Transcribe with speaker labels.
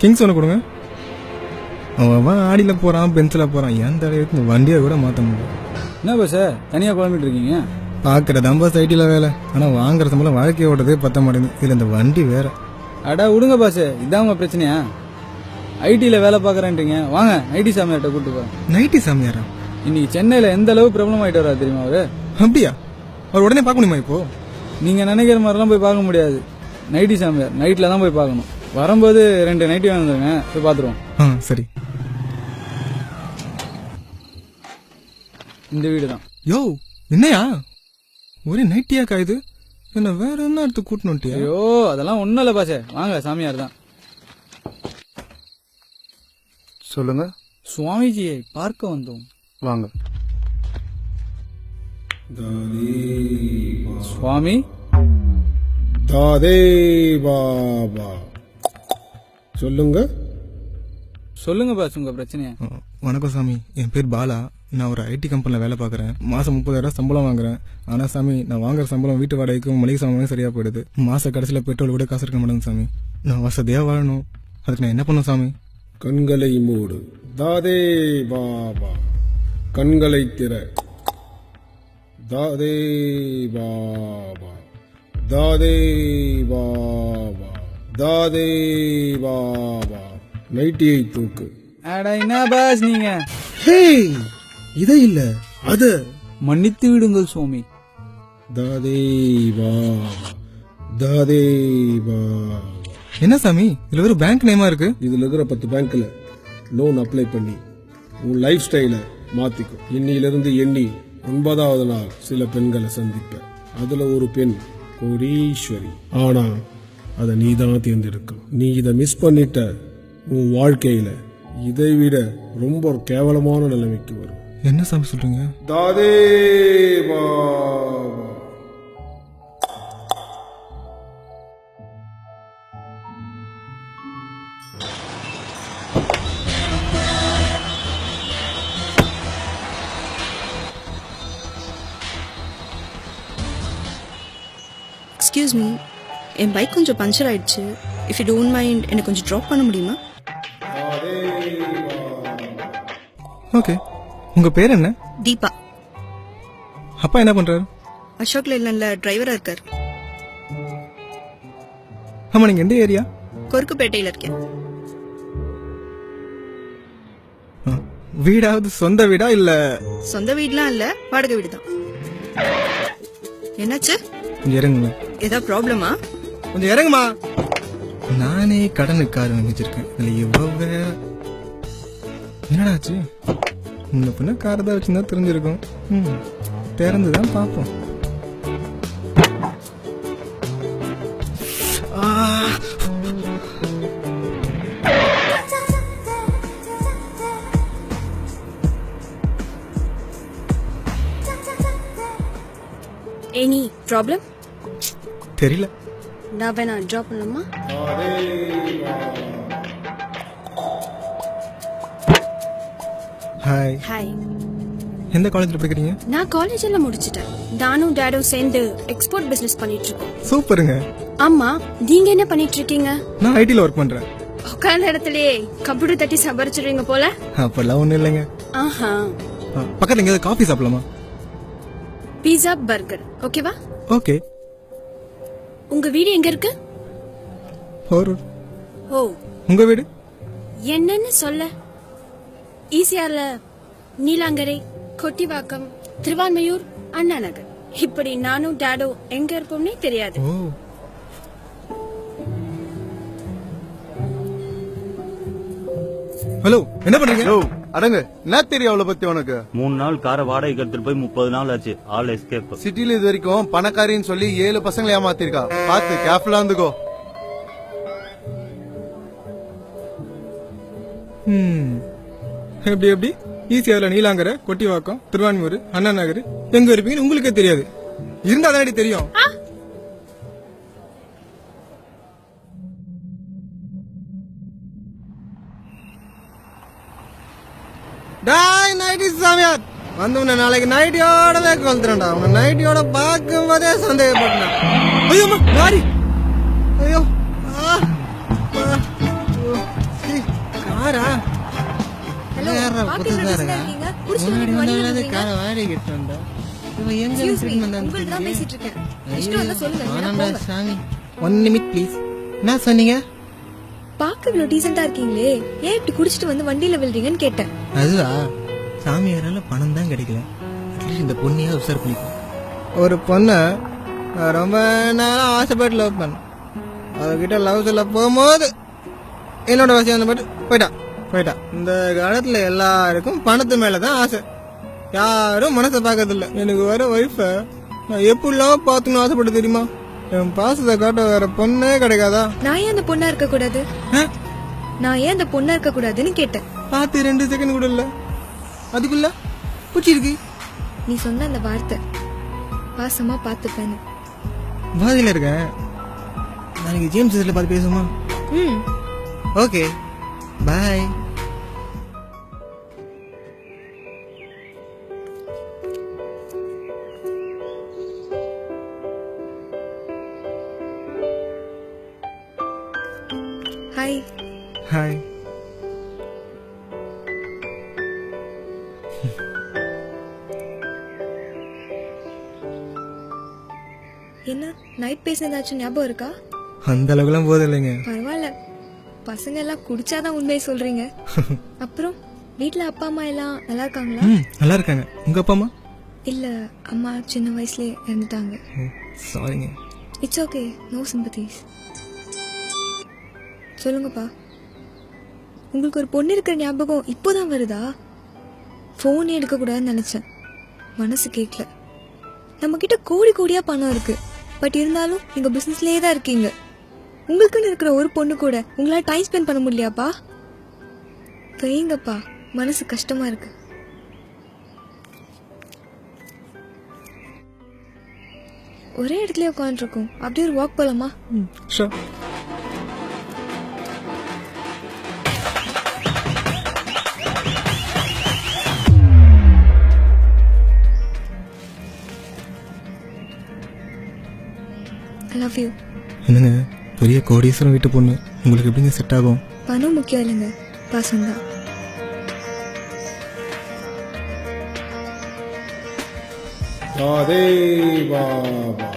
Speaker 1: Kings ஒன்று கொடுங்க. அவன் ஆடியில் போகிறான், பென்சில் போகிறான், என் தலையெடுத்து வண்டியை கூட மாற்ற முடியும்.
Speaker 2: என்ன பஸ் தனியாக குழம்பிட்டு இருக்கீங்க?
Speaker 1: பார்க்குறதான் பஸ் ஐடியில் வேலை, ஆனால் வாங்குற சம்பளம் வாழ்க்கையை ஓட்டதே பற்ற மாட்டேங்குது. இதில் இந்த வண்டி வேற.
Speaker 2: அடா விடுங்க பாஸ், இதான் உங்கள் பிரச்சனையா? ஐடியில் வேலை பார்க்குறேன்றீங்க, வாங்க ஐடி சாமியார்கிட்ட கூப்பிட்டு போ.
Speaker 1: நைட்டி சாமியாரா?
Speaker 2: இன்னைக்கு சென்னையில் எந்த அளவு பிரபலம் ஆகிட்டு வரா தெரியுமா அவரு?
Speaker 1: அப்படியா? அவர் உடனே பார்க்க முடியுமா இப்போ?
Speaker 2: நீங்கள் நினைக்கிற மாதிரிலாம் போய் பார்க்க முடியாது. நைட்டி சாமியார் நைட்டில் தான் போய் பார்க்கணும். வரும்போது 2 நைட்டி வாங்கிடுங்க, போய் பார்த்துருவோம்.
Speaker 1: சரி.
Speaker 2: இந்த வீடு தான்.
Speaker 1: யோ என்னையா ஒரே நைட்டியா காயுது? என்ன வேற என்ன எடுத்து கூட்டணுட்டியா?
Speaker 2: ஐயோ அதெல்லாம் ஒன்றும் இல்லை பாசே, வாங்க சாமியார் தான்.
Speaker 3: சொல்லுங்க.
Speaker 2: சுவாமிஜியை பார்க்க வந்தோம்.
Speaker 3: வாங்க.
Speaker 2: சுவாமி
Speaker 4: தாதே பாபா. சொல்லுங்க.
Speaker 2: சொல்லுங்க பாஸ் உங்க பிரச்சனையா?
Speaker 1: வணக்கம் சாமி, என் பேர் பாலா. நான் ஒரு ஐடி கம்பெனியில் வேலை பார்க்குறேன். மாதம் 30,000 சம்பளம் வாங்குறேன். ஆனால் சாமி, நான் வாங்குற சம்பளம் வீட்டு வாடகைக்கும் மளிகை சாமானும் சரியாக போயிடுது. மாத கடைசியில் பெட்ரோல் கூட காசு இருக்க மாட்டேங்குது சாமி. நான் வசதியாக வாழணும், அதுக்கு நான் என்ன பண்ணும் சாமி?
Speaker 4: கண்களை மூடு. தாதே பாபா. கண்களை திற. தாதே பாபா. தாதே பாபா. தாதே பாபா. நைட்டியை தூக்கு.
Speaker 2: அட என்ன பாஸ் நீங்க?
Speaker 4: ஹே, இதை இல்ல அத
Speaker 2: மன்னித்து விடுங்கள் சுவாமி.
Speaker 4: தாதே பாபா. தாதே பாபா.
Speaker 1: என்ன சாமி, இதுல ஒரு பேங்க் நேமா இருக்கு?
Speaker 4: இதுல இருக்கிற 10 பேங்க்ல லோன் அப்ளை பண்ணி உன் லைஃப் ஸ்டைல மாத்திக்கோ. இன்னிலிருந்து எண்ணி 9வது நாள் சில பெண்களை சந்திப்ப. அதுல ஒரு பெண் கோடீஸ்வரி. ஆனா அதை நீ தான் தேர்ந்தெடுக்கும். நீ இதை மிஸ் பண்ணிட்ட, உன் வாழ்க்கையில இதை விட ரொம்ப கேவலமான நிலைமைக்கு வரும்.
Speaker 1: என்ன சாமி சொல்றீங்க?
Speaker 4: தாதே பாபா.
Speaker 5: எக்ஸ்கியூஸ் மீ, என் பைக் கொஞ்சம் பஞ்சர் ஆயிடுச்சு. இஃப் யூ டோன்ட் மைண்ட் எனக்கு கொஞ்சம் ட்ராப் பண்ண முடியுமா?
Speaker 1: ஓகே. உங்க பேர் என்ன?
Speaker 5: தீபா.
Speaker 1: அப்பா என்ன பண்றாரு?
Speaker 5: அசோக் லேலன்ல டிரைவரா இருக்கார்.
Speaker 1: ஆமா, நீங்க எந்த ஏரியா?
Speaker 5: கொருக்குப்பேட்டையில இருக்கேன்.
Speaker 1: வீடாவது சொந்த வீடா இல்ல?
Speaker 5: சொந்த வீடுலாம் இல்ல, வாடகை வீடு தான். என்னாச்சு?
Speaker 1: கொஞ்சம் இறங்குங்க.
Speaker 5: ஏதாவது ப்ராப்ளமா?
Speaker 1: கொஞ்சம் இறங்குமா. நானே கடனுக்கு கார் வாங்கி வச்சிருக்கேன். இதுல எவ்வளவு என்னடா ஆச்சு? இந்த பொண்ணு கார் தான் வச்சிருந்தா தெரிஞ்சிருக்கும். திறந்துதான் பார்ப்போம்.
Speaker 6: Any problem?
Speaker 1: தெரியல.
Speaker 6: நான் வேணா ட்ராப் பண்ணலாமா?
Speaker 1: ஹாய்.
Speaker 6: ஹாய்.
Speaker 1: எந்த காலேஜ்ல படிக்கிறீங்க?
Speaker 6: நான் காலேஜ் எல்லாம் முடிச்சிட்டேன். நானும் டாடும் சேர்ந்து எக்ஸ்போர்ட் பிசினஸ் பண்ணிட்டு இருக்கோம்.
Speaker 1: சூப்பருங்க.
Speaker 6: ஆமா, நீங்க என்ன பண்ணிட்டு இருக்கீங்க?
Speaker 1: நான் ஐடில ஒர்க் பண்றேன்.
Speaker 6: உட்கார்ந்த இடத்துலயே கம்ப்யூட்டர் தட்டி சம்பாரிச்சிடுவீங்க போல.
Speaker 1: அப்பெல்லாம் ஒண்ணும் இல்லைங்க.
Speaker 6: ஆஹா.
Speaker 1: பக்கத்துல எங்க காஃபி சாப்பிடலாமா?
Speaker 6: பீஸா பர்கர் ஓகேவா?
Speaker 1: ஓகே.
Speaker 6: உங்க வீடு எங்க இருக்கு? ஓ,
Speaker 1: உங்க வீடு
Speaker 6: என்னன்னு சொல்ல? ஈசிஆர்ல நீலாங்கரை, கொட்டிவாக்கம், திருவான்மையூர், அண்ணா நகர். இப்படி நானும் டாடோ எங்க இருப்போம்னே தெரியாது.
Speaker 1: ஹலோ, என்ன பண்றீங்க?
Speaker 3: அடங்க, என்ன தெரியும் அவளை பத்தி உனக்கு?
Speaker 7: 3 நாள் காரை வாடகை எடுத்துட்டு போய் 30 நாள் ஆச்சு. All escape.
Speaker 3: சிட்டில இது வரைக்கும் பணக்காரின்னு சொல்லி 7 பசங்களை ஏமாத்திருக்கா. பாத்து கேர்ஃபுல்லா இருந்துக்கோ.
Speaker 1: எப்படி எப்படி ஈசிஆர்ல நீலாங்கரை, கொட்டிவாக்கம், திருவான்மூர், அண்ணா நகர் எங்க இருப்பீங்கன்னு உங்களுக்கே தெரியாது. இருந்தா தானே தெரியும். டாய் நைட்டி சாமியார் வந்து உன்னை நாளைக்கு நைட்டியோடவே கொளுத்துறேன்டா. உன்னை நைட்டியோட பார்க்கும் போதே சந்தேகப்பட்டேன். ஐயோ லாரி. ஐயோ
Speaker 5: பாக்க இவ்வளவு decent ஆ இருக்கீங்க. குடிச்சிட்டு வந்து வண்டியில வந்துட்டீங்க. Excuse me, உங்கள்ட்ட தான் பேசிட்டு இருக்கேன். இஷ்டம் இருந்தா சொல்லுங்க, இல்லைன்னா போங்க.
Speaker 1: 1 நிமிட் ப்ளீஸ். என்ன சொன்னீங்க?
Speaker 5: பாக்க இவ்வளவு டீசெண்டா இருக்கீங்களே, ஏன் இப்படி குடிச்சிட்டு வந்து வண்டியில விழுறீங்கன்னு கேட்டேன்.
Speaker 1: அதுவா சாமியாரால பணம் தான் கிடைக்கல. அட்லீஸ்ட் இந்த பொண்ணையா உசார் பண்ணிக்கும். ஒரு பொண்ணை நான் ரொம்ப நேரம் ஆசைப்பட்டு லவ் பண்ணேன். அவகிட்ட லவ் சொல்ல போகும்போது என்னோட வசதி வந்து போயிட்டா. இந்த காலத்துல எல்லாருக்கும் பணத்து மேலதான் ஆசை. யாரும் மனசை பார்க்கறதில்ல. எனக்கு வர ஒய்ஃபை நான் எப்படிலாம் பார்த்துக்கணும் ஆசைப்பட்டு தெரியுமா? என் பாசத்தை காட்ட வேற பொண்ணே கிடைக்காதா?
Speaker 5: நான் ஏன் அந்த பொண்ணா இருக்க கூடாது? நான் ஏன் அந்த பொண்ணா இருக்க கூடாதுன்னு கேட்டேன்.
Speaker 1: பார்த்து 2 செகண்ட் கூட இல்ல, அதுக்குள்ள பூச்சிருக்கு.
Speaker 5: நீ சொன்ன அந்த வார்த்தை பாசமா பார்த்துப்பேன்னு.
Speaker 1: பாதியில இருக்கேன். நாளைக்கு ஜேம்ஸ் இதில் பார்த்து பேசுமா? Okay bye.
Speaker 5: ஹாய்.
Speaker 1: ஹாய்.
Speaker 5: என்ன நைட் பேசினதாச்சும் ஞாபகம் இருக்கா?
Speaker 1: அந்த அளவுக்குலாம் போதும் இல்லைங்க.
Speaker 5: பரவாயில்ல, பசங்க எல்லாம் குடிச்சாதான் உண்மையை சொல்றீங்க. அப்புறம் வீட்ல அப்பா அம்மா எல்லாம் நல்லா இருக்காங்களா?
Speaker 1: நல்லா இருக்காங்க. உங்க அப்பா அம்மா?
Speaker 5: இல்ல, அம்மா சின்ன வயசுலயே இறந்துட்டாங்க.
Speaker 1: சாரிங்க.
Speaker 5: It's okay, no sympathies. சொல்லுங்கப்பா, உங்களுக்கு ஒரு பொண்ணு இருக்கிற ஞாபகம் இப்போதான் வருதா? போனே எடுக்க கூடாதுன்னு நினைச்சேன், மனசு கேட்கல. நம்ம கிட்ட கோடி கோடியா பணம் இருக்கு, பட் இருந்தாலும் நீங்க பிசினஸ்லயே தான் இருக்கீங்க. உங்களுக்குன்னு இருக்கிற ஒரு பொண்ணு கூட உங்களால டைம் ஸ்பெண்ட் பண்ண முடியலையாப்பா? வைங்கப்பா, மனசு கஷ்டமா இருக்கு. ஒரே இடத்துல உட்காந்துருக்கோம், அப்படியே ஒரு வாக் போலாமா?
Speaker 1: ஷூர்.
Speaker 5: I love you.
Speaker 1: என்னங்க பெரிய கோடீஸ்வரம் வீட்டு பொண்ணு, உங்களுக்கு எப்படிங்க செட் ஆகும்?
Speaker 5: பணம் முக்கியம் இல்லைங்க, பாசம் தான்.
Speaker 4: ராதே பாபா.